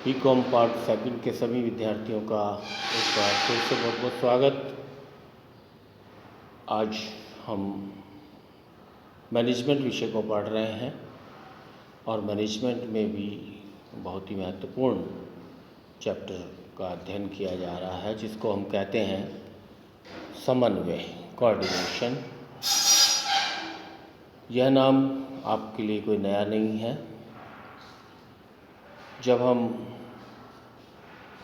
BCom part second के सभी विद्यार्थियों का एक बार फिर से बहुत बहुत स्वागत। आज हम मैनेजमेंट विषय को पढ़ रहे हैं और मैनेजमेंट में भी बहुत ही महत्वपूर्ण चैप्टर का अध्ययन किया जा रहा है, जिसको हम कहते हैं समन्वय, कोऑर्डिनेशन। यह नाम आपके लिए कोई नया नहीं है। जब हम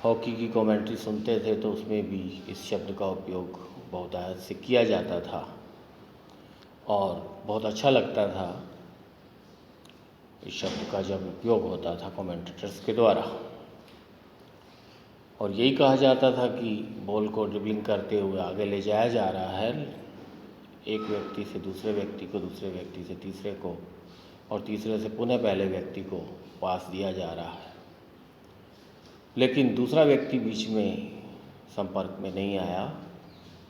हॉकी की कमेंट्री सुनते थे तो उसमें भी इस शब्द का उपयोग बहुत आयत से किया जाता था और बहुत अच्छा लगता था इस शब्द का जब उपयोग होता था कमेंटेटर्स के द्वारा। और यही कहा जाता था कि बॉल को ड्रिबलिंग करते हुए आगे ले जाया जा रहा है, एक व्यक्ति से दूसरे व्यक्ति को, दूसरे व्यक्ति से तीसरे को और तीसरे से पुनः पहले व्यक्ति को पास दिया जा रहा है, लेकिन दूसरा व्यक्ति बीच में संपर्क में नहीं आया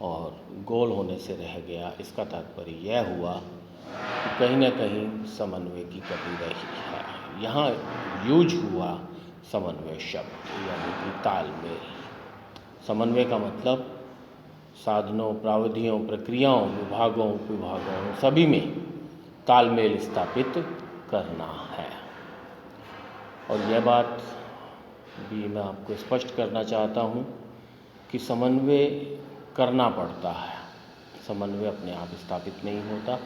और गोल होने से रह गया। इसका तात्पर्य यह हुआ कि कहीं ना कहीं समन्वय की कमी रही है। यहाँ यूज हुआ समन्वय शब्द, यानी कि तालमेल। समन्वय का मतलब साधनों, प्राविधियों, प्रक्रियाओं, विभागों, उपविभागों सभी में तालमेल स्थापित करना है। और यह बात भी मैं आपको स्पष्ट करना चाहता हूँ कि समन्वय करना पड़ता है। समन्वय अपने आप स्थापित नहीं होता।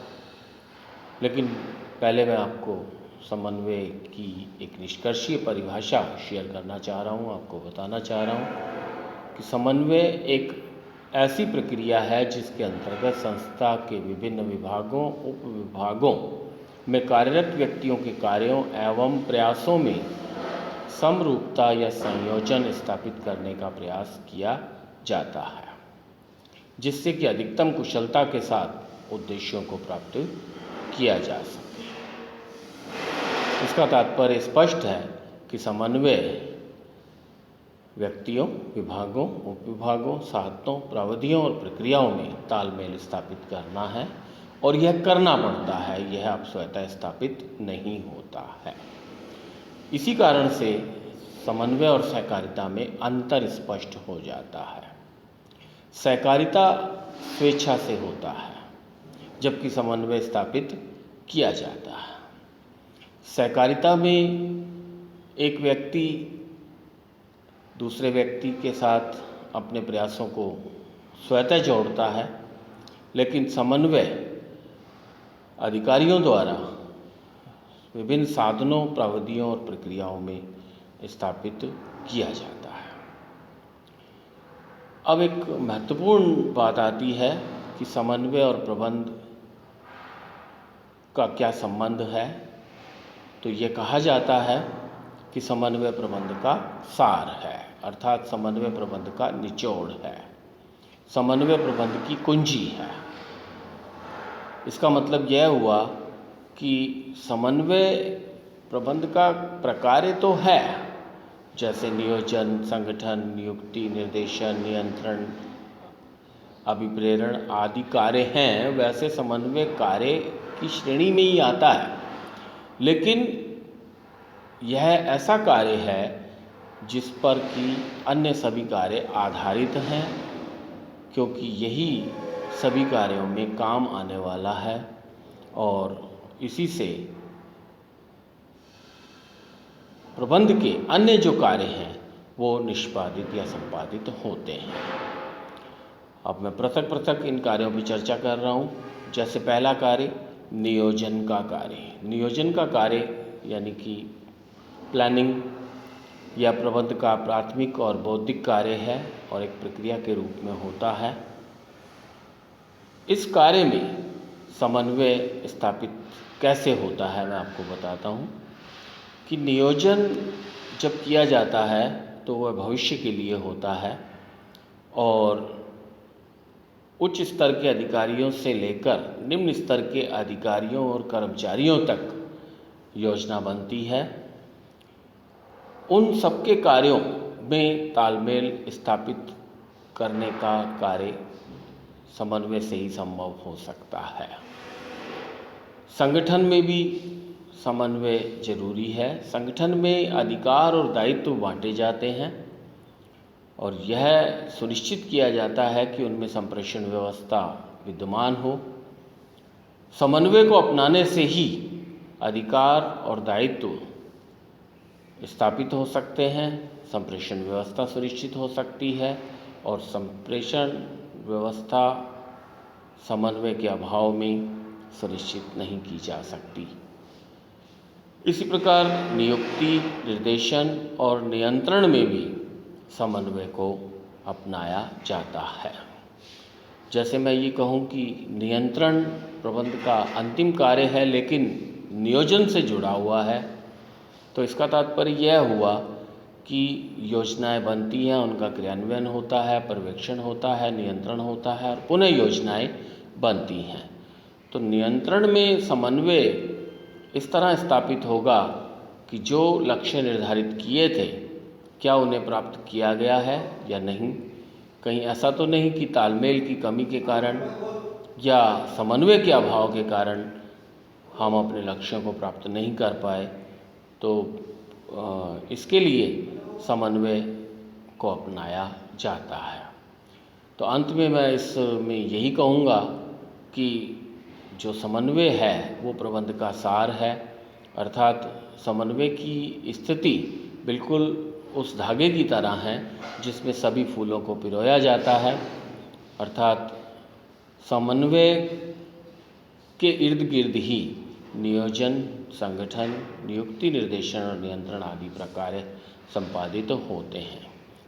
लेकिन पहले मैं आपको समन्वय की एक निष्कर्षीय परिभाषा शेयर करना चाह रहा हूँ, आपको बताना चाह रहा हूँ कि समन्वय एक ऐसी प्रक्रिया है जिसके अंतर्गत संस्था के विभिन्न विभागों, उपविभागों में कार्यरत व्यक्तियों के कार्यों एवं प्रयासों में समरूपता या संयोजन स्थापित करने का प्रयास किया जाता है, जिससे कि अधिकतम कुशलता के साथ उद्देश्यों को प्राप्त किया जा सके। इसका तात्पर्य स्पष्ट है कि समन्वय व्यक्तियों, विभागों, उपविभागों, साधनों, प्राविधियों और प्रक्रियाओं में तालमेल स्थापित करना है और यह करना पड़ता है, यह अब स्वतः स्थापित नहीं होता है। इसी कारण से समन्वय और सहकारिता में अंतर स्पष्ट हो जाता है। सहकारिता स्वेच्छा से होता है, जबकि समन्वय स्थापित किया जाता है। सहकारिता में एक व्यक्ति दूसरे व्यक्ति के साथ अपने प्रयासों को स्वतः जोड़ता है, लेकिन समन्वय अधिकारियों द्वारा विभिन्न साधनों, प्राविधियों और प्रक्रियाओं में स्थापित किया जाता है। अब एक महत्वपूर्ण बात आती है कि समन्वय और प्रबंध का क्या संबंध है। तो ये कहा जाता है कि समन्वय प्रबंध का सार है, अर्थात समन्वय प्रबंध का निचोड़ है, समन्वय प्रबंध की कुंजी है। इसका मतलब यह हुआ कि समन्वय प्रबंध का प्रकार तो है, जैसे नियोजन, संगठन, नियुक्ति, निर्देशन, नियंत्रण, अभिप्रेरण आदि कार्य हैं, वैसे समन्वय कार्य की श्रेणी में ही आता है। लेकिन यह ऐसा कार्य है जिस पर कि अन्य सभी कार्य आधारित हैं, क्योंकि यही सभी कार्यों में काम आने वाला है और इसी से प्रबंध के अन्य जो कार्य हैं वो निष्पादित या संपादित होते हैं। अब मैं पृथक पृथक इन कार्यों पर चर्चा कर रहा हूँ। जैसे पहला कार्य नियोजन का कार्य। नियोजन का कार्य यानी कि प्लानिंग या प्रबंध का प्राथमिक और बौद्धिक कार्य है और एक प्रक्रिया के रूप में होता है। इस कार्य में समन्वय स्थापित कैसे होता है मैं आपको बताता हूँ कि नियोजन जब किया जाता है तो वह भविष्य के लिए होता है और उच्च स्तर के अधिकारियों से लेकर निम्न स्तर के अधिकारियों और कर्मचारियों तक योजना बनती है। उन सबके कार्यों में तालमेल स्थापित करने का कार्य समन्वय से ही संभव हो सकता है। संगठन में भी समन्वय जरूरी है। संगठन में अधिकार और दायित्व बांटे जाते हैं और यह सुनिश्चित किया जाता है कि उनमें संप्रेषण व्यवस्था विद्यमान हो। समन्वय को अपनाने से ही अधिकार और दायित्व स्थापित हो सकते हैं, संप्रेषण व्यवस्था सुनिश्चित हो सकती है और संप्रेषण व्यवस्था समन्वय के अभाव में सुनिश्चित नहीं की जा सकती। इसी प्रकार नियुक्ति, निर्देशन और नियंत्रण में भी समन्वय को अपनाया जाता है। जैसे मैं ये कहूँ कि नियंत्रण प्रबंध का अंतिम कार्य है लेकिन नियोजन से जुड़ा हुआ है, तो इसका तात्पर्य यह हुआ कि योजनाएं बनती हैं, उनका क्रियान्वयन होता है, पर्यवेक्षण होता है, नियंत्रण होता है और पुनः योजनाएं बनती हैं। तो नियंत्रण में समन्वय इस तरह स्थापित होगा कि जो लक्ष्य निर्धारित किए थे क्या उन्हें प्राप्त किया गया है या नहीं। कहीं ऐसा तो नहीं कि तालमेल की कमी के कारण या समन्वय के अभाव के कारण हम अपने लक्ष्यों को प्राप्त नहीं कर पाए। तो इसके लिए समन्वय को अपनाया जाता है। तो अंत में मैं इसमें यही कहूँगा कि जो समन्वय है वो प्रबंध का सार है, अर्थात समन्वय की स्थिति बिल्कुल उस धागे की तरह है जिसमें सभी फूलों को पिरोया जाता है। अर्थात समन्वय के इर्द गिर्द ही नियोजन, संगठन, नियुक्ति, निर्देशन और नियंत्रण आदि प्रकार संपादित होते हैं।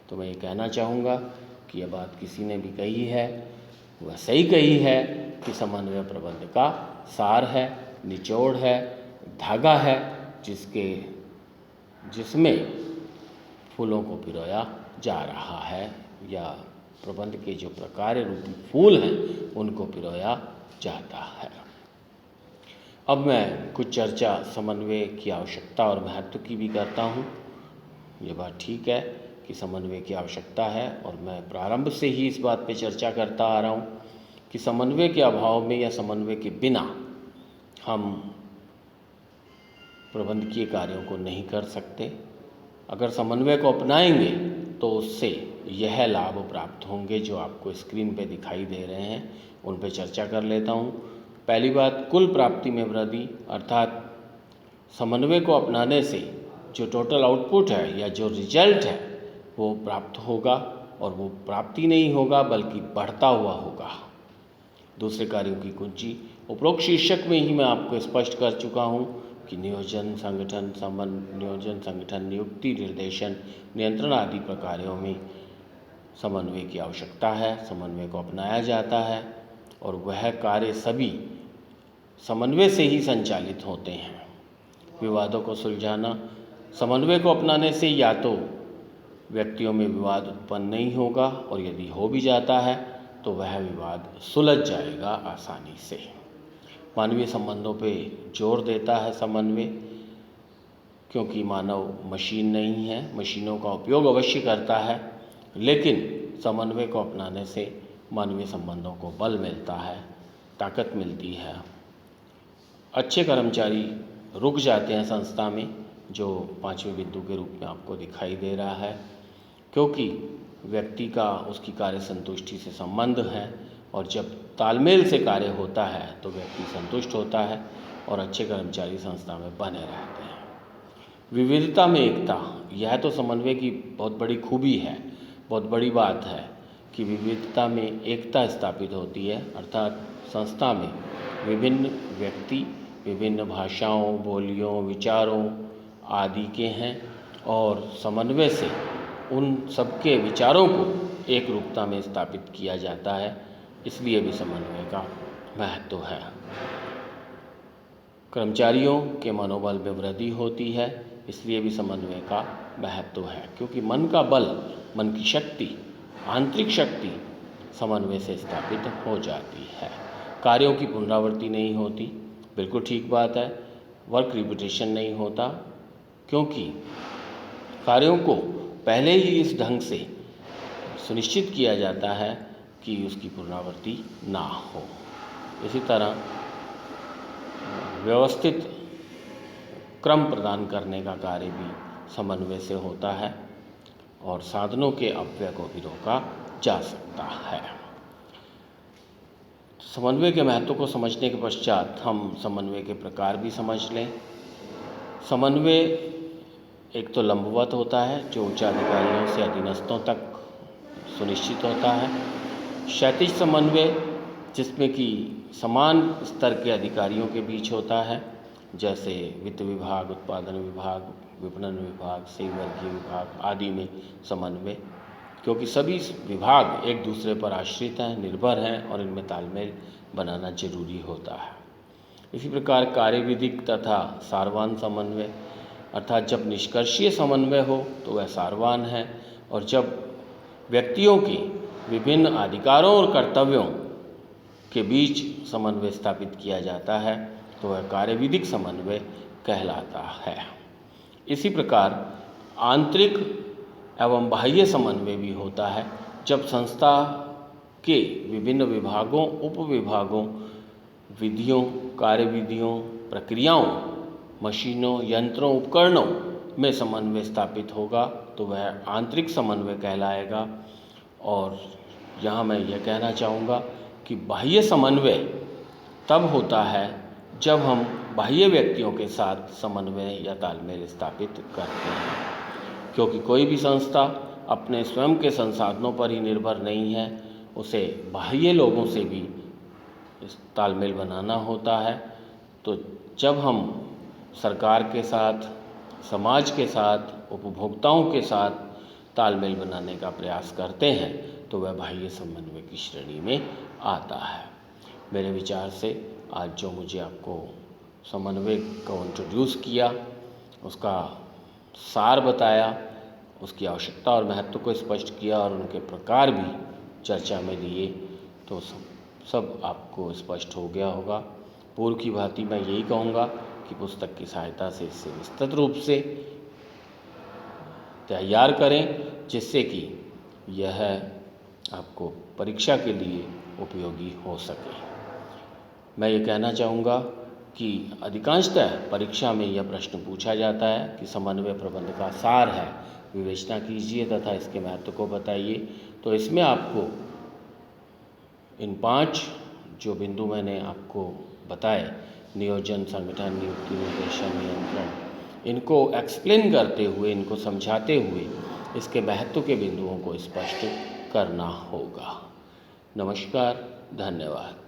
तो मैं ये कहना चाहूँगा कि यह बात किसी ने भी कही है वह सही कही है कि समन्वय प्रबंध का सार है, निचोड़ है, धागा है जिसमें फूलों को पिरोया जा रहा है या प्रबंध के जो प्रकार रूपी फूल हैं उनको पिरोया जाता है। अब मैं कुछ चर्चा समन्वय की आवश्यकता और महत्व की भी करता हूँ। ये बात ठीक है कि समन्वय की आवश्यकता है और मैं प्रारंभ से ही इस बात पे चर्चा करता आ रहा हूँ कि समन्वय के अभाव में या समन्वय के बिना हम प्रबंधकीय कार्यों को नहीं कर सकते। अगर समन्वय को अपनाएंगे तो उससे यह लाभ प्राप्त होंगे जो आपको स्क्रीन पे दिखाई दे रहे हैं, उन पे चर्चा कर लेता हूँ। पहली बात, कुल प्राप्ति में वृद्धि, अर्थात समन्वय को अपनाने से जो टोटल आउटपुट है या जो रिजल्ट है वो प्राप्त होगा और वो प्राप्ति नहीं होगा बल्कि बढ़ता हुआ होगा। दूसरे कार्यों की कुंजी उपरोक्त शीर्षक में ही मैं आपको स्पष्ट कर चुका हूँ कि नियोजन, संगठन, नियुक्ति, निर्देशन, नियंत्रण आदि प्रकारों में समन्वय की आवश्यकता है। समन्वय को अपनाया जाता है और वह कार्य सभी समन्वय से ही संचालित होते हैं। विवादों को सुलझाना, समन्वय को अपनाने से या तो व्यक्तियों में विवाद उत्पन्न नहीं होगा और यदि हो भी जाता है तो वह विवाद सुलझ जाएगा आसानी से। मानवीय संबंधों पे जोर देता है समन्वय, क्योंकि मानव मशीन नहीं है, मशीनों का उपयोग अवश्य करता है, लेकिन समन्वय को अपनाने से मानवीय संबंधों को बल मिलता है, ताकत मिलती है। अच्छे कर्मचारी रुक जाते हैं संस्था में, जो पांचवें बिंदु के रूप में आपको दिखाई दे रहा है, क्योंकि व्यक्ति का उसकी कार्य संतुष्टि से संबंध है और जब तालमेल से कार्य होता है तो व्यक्ति संतुष्ट होता है और अच्छे कर्मचारी संस्था में बने रहते हैं। विविधता में एकता, यह तो समन्वय की बहुत बड़ी खूबी है, बहुत बड़ी बात है कि विविधता में एकता स्थापित होती है। अर्थात संस्था में विभिन्न व्यक्ति विभिन्न भाषाओं, बोलियों, विचारों आदि के हैं और समन्वय से उन सबके विचारों को एक रूपता में स्थापित किया जाता है, इसलिए भी समन्वय का महत्व है। कर्मचारियों के मनोबल में वृद्धि होती है, इसलिए भी समन्वय का महत्व है, क्योंकि मन का बल, मन की शक्ति, आंतरिक शक्ति समन्वय से स्थापित हो जाती है। कार्यों की पुनरावृत्ति नहीं होती, बिल्कुल ठीक बात है। वर्क रिपीटेशन नहीं होता, क्योंकि कार्यों को पहले ही इस ढंग से सुनिश्चित किया जाता है कि उसकी पुनरावृत्ति ना हो। इसी तरह व्यवस्थित क्रम प्रदान करने का कार्य भी समन्वय से होता है और साधनों के अपव्यय को भी रोका जा सकता है। समन्वय के महत्व को समझने के पश्चात हम समन्वय के प्रकार भी समझ लें। समन्वय एक तो लंबवत होता है जो उच्चाधिकारियों से अधीनस्थों तक सुनिश्चित होता है। क्षैतिज समन्वय जिसमें कि समान स्तर के अधिकारियों के बीच होता है, जैसे वित्त विभाग, उत्पादन विभाग, विपणन विभाग, सेवावर्गीय विभाग आदि में समन्वय, क्योंकि सभी विभाग एक दूसरे पर आश्रित हैं, निर्भर हैं और इनमें तालमेल बनाना जरूरी होता है। इसी प्रकार कार्यविधिक तथा सारवान समन्वय, अर्थात जब निष्कर्षीय समन्वय हो तो वह सारवान है और जब व्यक्तियों के विभिन्न अधिकारों और कर्तव्यों के बीच समन्वय स्थापित किया जाता है तो वह कार्यविधिक समन्वय कहलाता है। इसी प्रकार आंतरिक एवं बाह्य समन्वय भी होता है जब संस्था के विभिन्न विभागों, उपविभागों, विधियों, कार्यविधियों, प्रक्रियाओं, मशीनों, यंत्रों, उपकरणों में समन्वय स्थापित होगा तो वह आंतरिक समन्वय कहलाएगा। और यहाँ मैं यह कहना चाहूँगा कि बाह्य समन्वय तब होता है जब हम बाह्य व्यक्तियों के साथ समन्वय या तालमेल स्थापित करते हैं, क्योंकि कोई भी संस्था अपने स्वयं के संसाधनों पर ही निर्भर नहीं है, उसे बाह्य लोगों से भी तालमेल बनाना होता है। तो जब हम सरकार के साथ, समाज के साथ, उपभोक्ताओं के साथ तालमेल बनाने का प्रयास करते हैं तो वह बाह्य समन्वय की श्रेणी में आता है। मेरे विचार से आज जो मुझे आपको समन्वय को इंट्रोड्यूस किया, उसका सार बताया, उसकी आवश्यकता और महत्व को स्पष्ट किया और उनके प्रकार भी चर्चा में दिए, तो सब आपको स्पष्ट हो गया होगा। पूर्व की भांति मैं यही कहूँगा कि पुस्तक की सहायता से इसे विस्तृत रूप से तैयार करें, जिससे कि यह आपको परीक्षा के लिए उपयोगी हो सके। मैं ये कहना चाहूँगा कि अधिकांशतः परीक्षा में यह प्रश्न पूछा जाता है कि समन्वय प्रबंध का सार है, विवेचना कीजिए तथा इसके महत्व को बताइए। तो इसमें आपको इन 5 जो बिंदु मैंने आपको बताए, नियोजन, संगठन, नियुक्ति, निर्देशन, नियंत्रण, इनको एक्सप्लेन करते हुए, इनको समझाते हुए इसके महत्व के बिंदुओं को स्पष्ट करना होगा। नमस्कार, धन्यवाद।